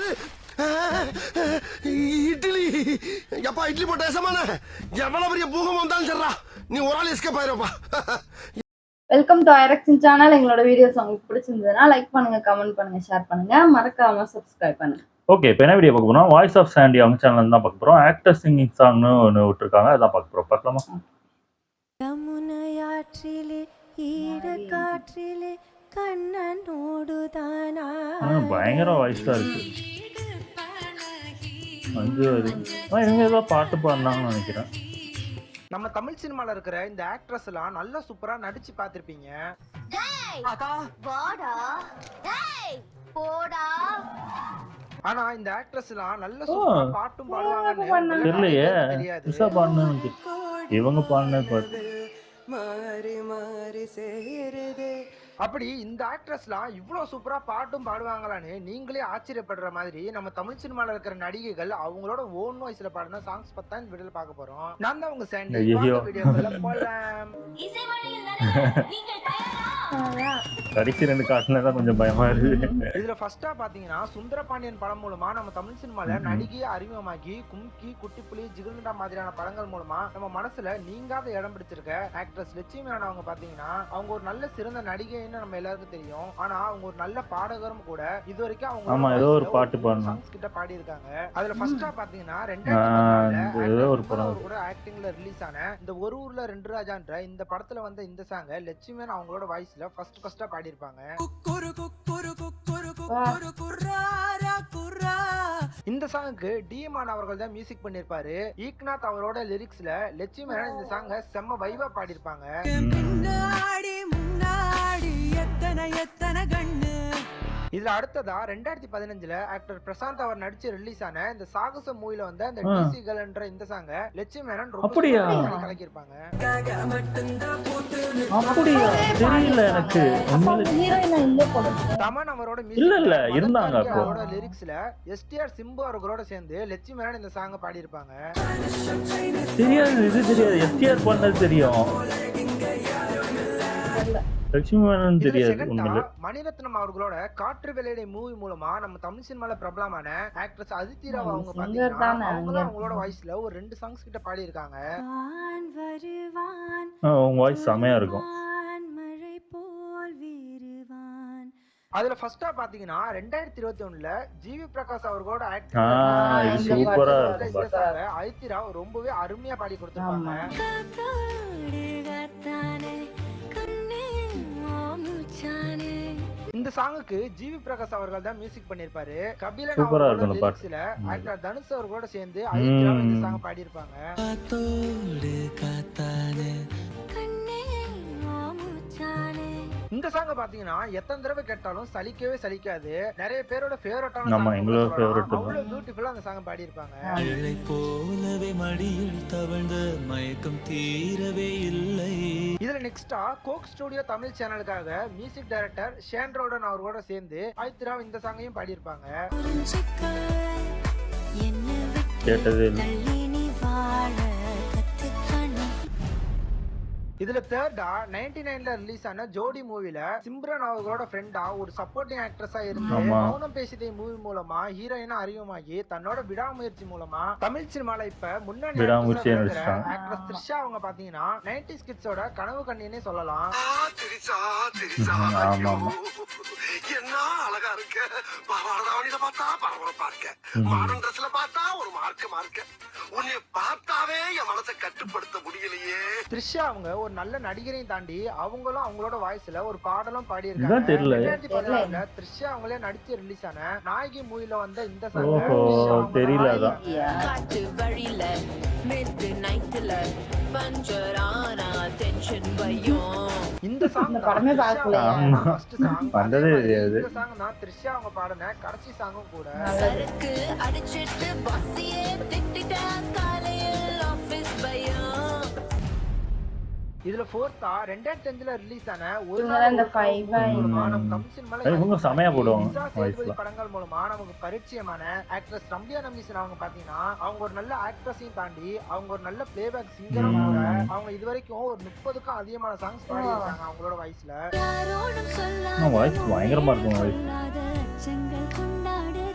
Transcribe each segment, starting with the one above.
என்னது இட்லி? எப்பா இட்லி போட்ட சமான எவ்வளவு பெரிய பூகம் வந்தாலும் சரிடா, நீ ஒரு ஆள் எஸ்கேப் ஆயிருப்பா. வெல்கம் டு ஐரக்ஷன் சேனல். எங்களோட வீடியோஸ் உங்களுக்கு பிடிச்சிருந்ததுன்னா லைக் பண்ணுங்க, கமெண்ட் பண்ணுங்க, ஷேர் பண்ணுங்க, மறக்காம சப்ஸ்கிரைப் பண்ணுங்க. ஓகே, இப்போ என்ன வீடியோ பார்க்க போறோம்? வாய்ஸ் ஆஃப் சாண்டி அவங்க சேனல் தான் பார்க்க போறோம். ஆக்டர் சிங்கிங் சாங்னு ஒன்று விட்டுருக்காங்க, அதான் பார்க்க போறோம். பார்க்கலாமா? யமுனையாற்றிலே ஈரக்காற்றிலே கண்ணனோடுதானா பயங்கர வாய்ஸாக இருக்கு. மஞ்சு அது இவங்க ஏதோ பாட்டு பாடினாங்கன்னு நினைக்கிறேன். நம்ம தமிழ் சினிமால இருக்கிற இந்த ஆக்ட்ரஸ் எல்லாம் நல்லா சூப்பரா நடிச்சு பார்த்திருப்பீங்க. ஆனா இந்த ஆக்ட்ரஸ் எல்லாம் நல்ல சூப்பரா பாட்டும் பாடுவாங்கன்னு தெரியலையே, தெரியாது. புதுசா பாடினு இவங்க பாடின பாட்டு. அப்படி இந்த ஆக்ட்ரஸ்லாம் இவ்வளவு சூப்பரா பாட்டும் பாடுவாங்களான்னு நீங்களே ஆச்சரியப்படுற மாதிரி நம்ம தமிழ் சினிமால இருக்கிற நடிகைகள் அவங்களோட ஓன் வாய்ஸ்ல பாடின சாங்ஸ் பத்தா இந்த வீடியோல பார்க்க போறோம். நான் தான் உங்க சாண்டி. வீடியோக்குள்ள போலாம். கடைசி ரெண்டு காட்டுனா கொஞ்சம் பயமா இருக்கு. இதுல ஃபர்ஸ்டா பாத்தீங்கன்னா சுந்தரபாண்டியன் படம் மூலமா நம்ம தமிழ் சினிமால நடிகையை அறிமுகமாக்கி கும்கி, குட்டிப்புலி, ஜிகிருண்டா மாதிரியான படங்கள் மூலமா நம்ம மனசுல நீங்காத இடம் பிடிச்சிருக்க ஆக்ட்ரஸ் லட்சுமி மேனன் அவங்க பாத்தீங்கன்னா அவங்க ஒரு நல்ல சிறந்த நடிகைன்னு நம்ம எல்லாருக்கும் தெரியும். ஆனா அவங்க ஒரு நல்ல பாடகரும் கூட. இது வரைக்கும் அவங்க ஏதோ ஒரு பாட்டு பாடணும் கிட்ட பாடி இருக்காங்க. அதுல ஃபர்ஸ்டா பாத்தீங்கன்னா 2014 கூட ஆக்டிங்ல ரிலீஸ் ஆன இந்த ஒரு ஊர்ல ரெண்டு ராஜான்ற இந்த படத்துல வந்த இந்த சாங் லட்சுமி மேனன் அவங்களோட வாய்ஸ்ல ஃபர்ஸ்டா பாடி இருப்பாங்க. இந்த சாங்குக்கு டிஎம்ஆன் அவர்கள் தான் மியூசிக் பண்ணிருப்பாரு. ஈக்நாத் அவரோட லிரிக்ஸ்ல லட்சுமி மேனன் இந்த சாங்க செம்ம வைவா பாடி இருப்பாங்க. இதுல அடுத்ததா 2015 ஆக்டர் பிரசாந்த் அவர் நடிச்சு ரிலீஸ் ஆன இந்த சாகச மூவில வந்த இந்த டிசி கேர்ள்ன்ற இந்த சாங்க லட்சுமி மேனன் ரொம்ப கலக்கிருப்பாங்க. தெரியல எனக்கு. தமன் அவரோட இல்ல இருந்தாங்க அவரோட லிரிக்ஸ்ல எஸ்டிஆர் சிம்பு அவர்களோட சேர்ந்து லட்சுமி மேனன் இந்த சாங்க பாடி இருப்பாங்க. தெரியாது, இது தெரியாது. எஸ்டிஆர் பண்ணது தெரியும், லட்சுமி மேனன் தெரியாது. மணிரத்னம் அவர்களோட காற்று வெள்ளையடை மூவி மூலமா நம்ம தமிழ் சினிமால பிரபலமான ஆக்ட்ரஸ் அதித்தி ராவ் அவங்க பாத்தீங்கன்னா அவங்களோட வாய்ஸ்ல ஒரு 2 சாங்ஸ் கிட்ட பாடி இருக்காங்க. உங்க வாய்ஸ் செமையா இருக்கும். அதுல ஃபர்ஸ்டா பாத்தீங்கன்னா 2021ல ஜிவி பிரகாஷ் அவர்களோட சூப்பரா அதித்தி ராவ் ரொம்பவே அருமையா பாடி கொடுத்திருப்பாங்க. இந்த சாங்குக்கு ஜிவி பிரகாஷ் அவர்கள் தான் மியூசிக் பண்ணிருப்பாரு. கபிலன் அவரோட லிரிக்ஸ்ல ஆக்டர் தனுஷ் அவர்களோட சேர்ந்து அதித்தி ராவ் இந்த சாங் பாடி இருப்பாங்க. இந்த சாங்க பாத்தீங்கன்னா எத்தனை தடவை கேட்டாலும் சலிக்கவே சலிக்காது. நிறைய பேரோட ஃபேவரட்டான சாங். அவ்வளவு பியூட்டிஃபுல்லா அந்த சாங் பாடி இருப்பாங்க. போலவே மடியில் தவழ்ந்த மயக்கம் தீரவே இல்லை. இதுல நெக்ஸ்டா கோக் ஸ்டுடியோ தமிழ் சேனலுக்காக மியூசிக் டைரக்டர் ஷேன் ரோடன் அவரோட சேர்ந்து அதித்தி ராவ் இந்த சாங்கையும் பாடி இருப்பாங்க. கேட்டது இதுல தேர்டா 99ல ரிலீஸ் ஆன ஜோடி மூவில சிம்ரன் அவர்களோட ஃப்ரெண்டா ஒரு சப்போர்ட்டிங் ஆக்ட்ரஸா இருந்து மௌனம் பேசிட்டே மூவி மூலமா ஹீரோயினா அறிமுகமாகி தன்னோட விடாமுயற்சி மூலமா தமிழ் சினிமால இப்ப முன்னாடி ஆக்ட்ரஸ் த்ரிஷா அவங்க பாத்தீங்கன்னா 90s கிட்ஸோட கனவு கண்ணினே சொல்லலாம். என்ன அழகா இருக்கு, பாவாடை பார்த்தா பரபரப்பா இருக்க, மாடர்ன் ட்ரெஸ்ல பார்த்தா ஒரு மார்க்க உன்னை பார்த்தாவே என் மனசை கட்டுப்படுத்த முடியலையே. த்ரிஷா அவங்க ஒரு நல்ல நடிகரையும் தாண்டி அவங்களும் அவங்களோட வாய்ஸ்ல ஒரு பாடலும் பாடி இருக்காங்க. 2016ல த்ரிஷா அவங்களே நடிச்சு ரிலீஸ் ஆன நாயகி மூவில வந்த இந்த சாங் தெரியல. இந்த சாங் படமே பார்க்கல. ஃபர்ஸ்ட் சாங் வந்ததே தெரியாது. இந்த சாங் தான் த்ரிஷா அவங்க பாடின கடைசி சாங்கும் கூட. இதுல ஃபோர்த்தா 2005ல ரிலீஸ் ஆன ஒரு இவங்க செமையா போடுவாங்க படங்கள் மூலமா நமக்கு பரிச்சயமான ஆக்ட்ரஸ் ரம்யா நம்பீசன் அவங்க பாத்தீங்கன்னா அவங்க ஒரு நல்ல ஆக்ட்ரஸையும் தாண்டி அவங்க ஒரு நல்ல பிளேபேக் சிங்கரும் கூட. அவங்க இது வரைக்கும் ஒரு 30க்கும் அதிகமான சாங்ஸ் பாடி இருக்காங்க அவங்களோட வாய்ஸ்ல. வாய்ஸ் பயங்கரமா இருக்கும்.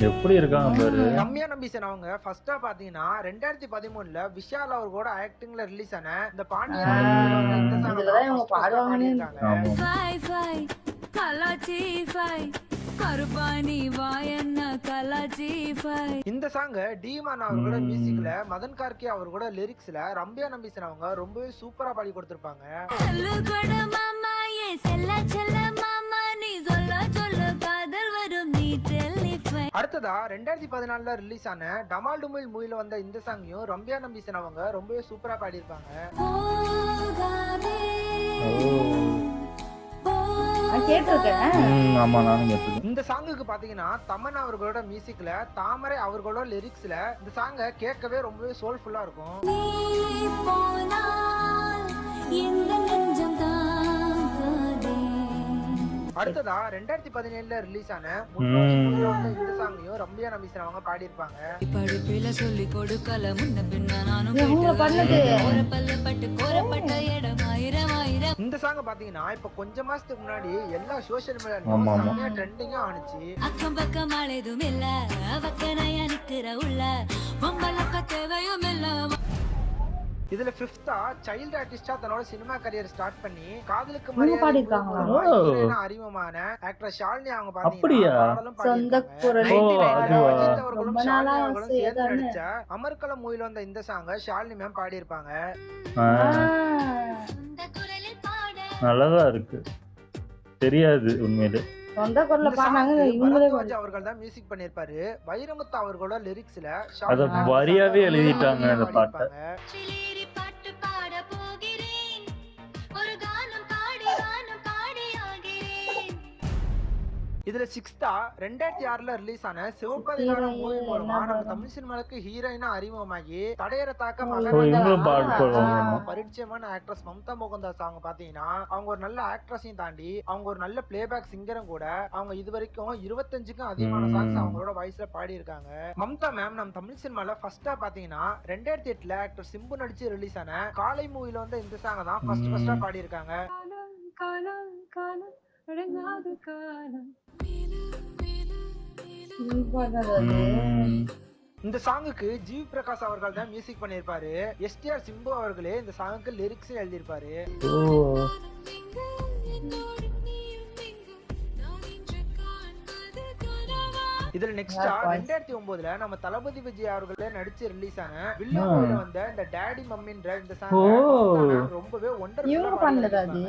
எப்படி இருக்காங்க பாரு. ரம்யா நம்பீசன் அவங்க ஃபர்ஸ்டா பாத்தீங்கன்னா 2013ல விஷால் அவர்களோட ஆக்டிங்ல ரிலீஸ் ஆன இந்த பாண்டியன் இந்த song இதுலதான் இவங்க first பாடுவாங்கன்னு பாடியிருக்காங்க. ஆமா. ஃபை ஃபை கலாச்சி ஃபை கருப்பாணி வாயன்ன கலாச்சி ஃபை. இந்த சாங் டீமான் அவர்களோட மியூசிக்ல மதன் கார்கே அவர்களோட லிரிக்ஸ்ல ரம்யா நம்பீசன் அவங்க ரொம்பவே சூப்பரா பாடி கொடுத்திருப்பாங்க. செல்லு கொட மாமா ஏ செல்ல செல்ல மாமா நீ சொல்ல சொல்ல காதல் வரும் நீ டெலிஃபை. அடுத்ததா 2014ல ரிலீஸ் ஆன டமால் டுமில் மூவில வந்த இந்த சாங்கையும் ரம்யா நம்பீசன் அவங்க ரொம்பவே சூப்பரா பாடியிருப்பாங்க. போகாதே கேட்டிருக்கேன். ஆமா நானும் கேட்டிருக்கேன். இந்த சாங்குக்கு பாத்தீங்கன்னா தமன் அவர்களோட மியூசிக்ல தாமரை அவர்களோட லிரிக்ஸ்ல இந்த சாங்க கேட்கவே ரொம்பவே சோல்ஃபுல்லா இருக்கும். நீ போனால் இந்த நெஞ்சம் தாங்காதே. அடுத்ததா 2017ல ரிலீஸ் ஆன முன்னோடி மூவில வந்த இந்த சாங்கையும் ரம்யா நம்பீசன் அவங்க பாடியிருப்பாங்க. படிப்பில சொல்லி கொடுக்கல முன்ன பின்ன நானும் இவங்க பண்ணது. ஒரு பல்ல பட்டு கோரப்பட்ட இடம் ஆயிரம் ஆயிரம். இந்த சாங் பாத்தீங்கன்னா இப்ப கொஞ்ச மாசத்துக்கு முன்னாடி எல்லா சோசியல் ஆமா, ஆமா. மீடியா ட்ரெண்டிங்கா ஆனிச்சு. அக்கம் பக்கம் ஆளதும் இல்ல வக்கனையா நிக்கிற உள்ள பொம்பளக்க தேவையும் இல்ல. இதுல 5th சைல்டு ஆர்டிஸ்டா தன்னோட சினிமா கரியர் ஸ்டார்ட் பண்ணி காதலுக்கு இவங்க பாடியிருக்காங்களா? அறிமுகமான ஆக்டர் ஷாலினி அவங்க அப்படியா? சொந்த குரல். ரொம்ப நாளா சேர்ந்து நடிச்ச அமர்கலம் மூவில வந்த இந்த சாங்க ஷாலினி மேம் பாடியிருப்பாங்க. சொந்த குரலில் பாட நல்லாதான் இருக்கு. தெரியாது உண்மையிலே. சொந்த குரல்ல இந்த பாடுறாங்க. song இவங்களே பரத்வாஜ் அவர்கள் தான் மியூசிக் பண்ணிருப்பாரு. வைரமுத்து அவர்களோட லிரிக்ஸ்ல அத வரியாவே எழுதிட்டாங்க இந்த பாட்டை. சிலேரி பாட்டு பாட போகிறேன் ஒரு கானம் பாடி வானம் பாடி ஆகிறேன். இதுல 6th 2006ல ரிலீஸ் ஆன சிவப்பதிகாரம் மூவி மூலமா நம்ம தமிழ் சினிமாவுக்கு ஹீரோயினா அறிமுகமாகி தடையற தாக்க இவங்களும் பாடுவாங்க. பரிச்சயமான ஆக்ட்ரஸ் மம்தா மோகன்தாஸ் அவங்க பாத்தீங்கன்னா அவங்க ஒரு நல்ல ஆக்ட்ரஸையும் தாண்டி அவங்க ஒரு நல்ல பிளேபேக் சிங்கரும் கூட. அவங்க இது வரைக்கும் 25க்கும் அதிகமான சாங்ஸ் அவங்களோட வாய்ஸ்ல பாடி இருக்காங்க. மம்தா மேம் நம்ம தமிழ் சினிமால ஃபர்ஸ்டா பாத்தீங்கன்னா 2008ல ஆக்டர் சிம்பு நடிச்சு ரிலீஸ் ஆன காலை மூவில வந்து இந்த சாங் தான் ஃபர்ஸ்டா பாடி இருக்காங்க. இந்த சாங்குக்கு ஜிவி பிரகாஷ் அவர்கள் தான் மியூசிக் பண்ணிருப்பாரு. எஸ்டிஆர் சிம்பு அவர்களே இந்த சாங்குக்கு லிரிக்ஸ் எழுதியிருப்பாரு. இதுல நெக்ஸ்ட் 2009ல நம்ம தளபதி விஜய் அவர்களே நடிச்சு ரிலீஸ் ஆன வில்லு மூவில வந்த இந்த டாடி மம்மின்ற இந்த சாங் ரொம்பவே இவங்க ஒண்டர்ஃபுல்லா பண்ணது அது.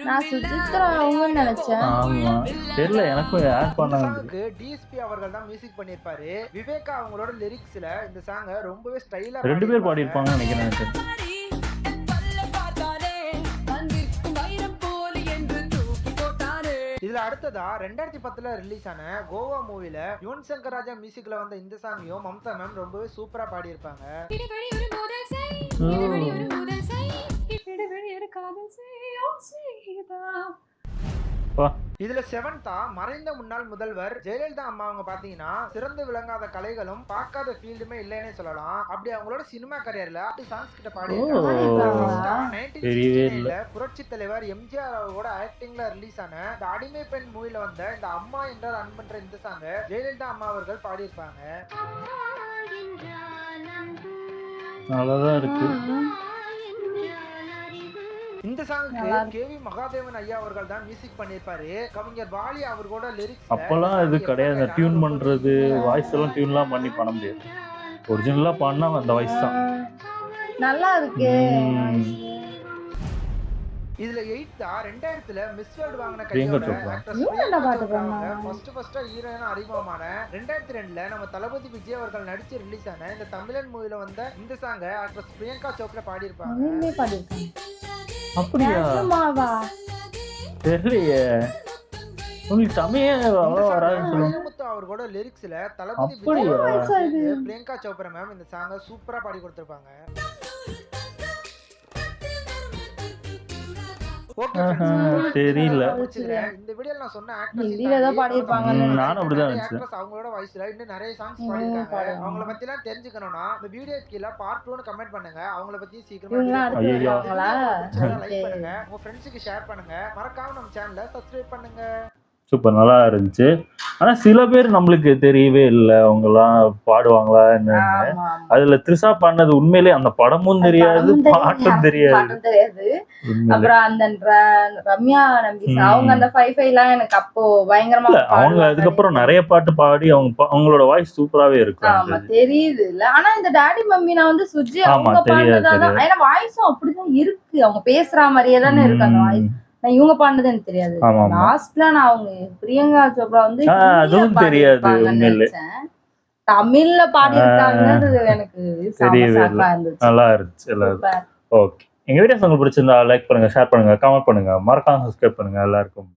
நான் சுஜித்ரா அவங்கன்னு நினைச்சேன். ஆமா தெரியல எனக்கும் யார் பண்ணாங்க. சாங்குக்கு டிஎஸ்பி அவர்கள் தான் மியூசிக் பண்ணிருப்பாரு. விவேகா அவங்களோட லிரிக்ஸ்ல இந்த சாங் ரொம்பவே ஸ்டைலா 2 பேர் பாடி இருப்பாங்கன்னு நினைக்கிறேன். இதுல அடுத்ததா 2010ல ரிலீஸ் ஆன கோவா மூவில யுவன் சங்கர் ராஜா மியூசிக்ல வந்த இந்த சாங்கையும் மம்தா மேம் ரொம்பவே சூப்பரா பாடி இருப்பாங்க. இதுல 7th மறைந்த முன்னாள் முதல்வர் ஜெயலலிதா அம்மா அவங்க பாத்தீங்கன்னா சிறந்து விளங்காத கலைகளும் பார்க்காத ஃபீல்டுமே இல்லைன்னே சொல்லலாம். அப்படி அவங்களோட சினிமா கரியர்ல சாங்ஸ் கிட்ட பாடி புரட்சி தலைவர் எம்ஜிஆர் அவர்களோட ஆக்டிங்ல ரிலீஸ் ஆன இந்த அடிமை பெண் மூவில வந்த இந்த அம்மா என்றால் அன்பன்ற இந்த சாங் ஜெயலலிதா அம்மா அவர்கள் பாடியிருப்பாங்க. நல்லாதான் இருக்கு. இந்த சாங்குக்கு கேவி மகாதேவன் ஐயா அவர்கள் தான் மியூசிக் பண்ணிருப்பாரு. கவிஞர் வாலி அவர்களோட லிரிக்ஸ் அப்பெல்லாம் இது கிடையாது. டியூன் பண்றது வாய்ஸ் எல்லாம் டியூன்லாம் பண்ணி பண்ண முடியாது. ஒரிஜினலா பண்ணா அந்த வாய்ஸ் தான் நல்லா இருக்கு. இதுல 8th 2000ல மிஸ் வேர்ல்ட் வாங்கின கையோட ஃபர்ஸ்ட் ஹீரோயினா அறிமுகமான 2002ல நம்ம தளபதி விஜய் அவர்கள் நடிச்சு ரிலீஸ் ஆன இந்த தமிழன் மூவில வந்த இந்த சாங் ஆக்ட்ரஸ் பிரியங்கா சோப்ரா பாடி இருப்பாங்க. அப்படியா? தெரியலையே. உங்களுக்கு தமிழ் வராதுன்னு சொல்லுங்க. அவர்களோட லிரிக்ஸ்ல தளபதி பிரியங்கா சோப்ரா மேம் இந்த சாங்க சூப்பரா பாடி கொடுத்திருப்பாங்க. தெரியல. இந்த வீடியோல நான் சொன்ன நானும் அப்படிதான் நினைச்சேன். அவங்களோட வாய்ஸ்ல இன்னும் நிறைய சாங்ஸ் பாடிருக்காங்க. அவங்கள பத்தி எல்லாம் தெரிஞ்சுக்கணும்னா இந்த வீடியோ கீழ பார்ட் 2 கமெண்ட் பண்ணுங்க. அவங்கள பத்தி சீக்கிரமா லைக் பண்ணுங்க. உங்க ஃப்ரெண்ட்ஸ்க்கு ஷேர் பண்ணுங்க. மறக்காம நம்ம சேனலை சப்ஸ்கிரைப் பண்ணுங்க. சூப்பர், நல்லா இருந்துச்சு. ஆனா சில பேர் நம்மளுக்கு தெரியவே இல்லை அவங்கலாம் பாடுவாங்களா என்னன்னு. ஆமா ஆமா. அதுல த்ரிஷா பாடினது உண்மையிலேயே அந்த படமும் தெரியாது, பாட்டும் தெரியாது. பாட்டும் தெரியாது. உண்மையிலே அப்புறம் அந்த ரம்யா நம்பீஸ் அவங்க அந்த 5 எல்லாம் எனக்கு அப்போ பயங்கரமா இல்ல, அவங்க அதுக்கப்புறம் நிறைய பாட்டு பாடி அவங்களோட வாய்ஸ் சூப்பராவே இருக்கும். ஆமா தெரியுது இல்ல. ஆனா இந்த டாடி மம்மி நான் வந்து சுஜி ஆமா, அவங்க தெரியாது, பாடுனதாதான். ஏன்னா வாய்ஸும் அப்படிதான் இருக்கு, அவங்க பேசுற மாதிரியே தானே இருக்கு அந்த வாய்ஸ். நான் இவங்க பாடுனது எனக்கு தெரியாது. ஆமா, ஆமா. லாஸ்ட்ல நான் அவங்க பிரியங்கா சோப்ரா வந்து அதுவும் ஹிந்தில தெரியாது பாடியிருப்பாங்கன்னு உண்மையிலே. நினைச்சேன். தமிழ்ல பாடியிருக்காங்கன்னு எனக்கு செம தெரியவே ஷாக்கா இல்லை. இருந்துச்சு. நல்லா இருந்துச்சு எல்லாரும். சூப்பர். ஓகே, எங்க வீடியோஸ் உங்களுக்கு பிடிச்சிருந்தா லைக் பண்ணுங்க, ஷேர் பண்ணுங்க, கமெண்ட் பண்ணுங்க, மறக்காம சப்ஸ்கிரைப் பண்ணுங்க எல்லாருக்கும்.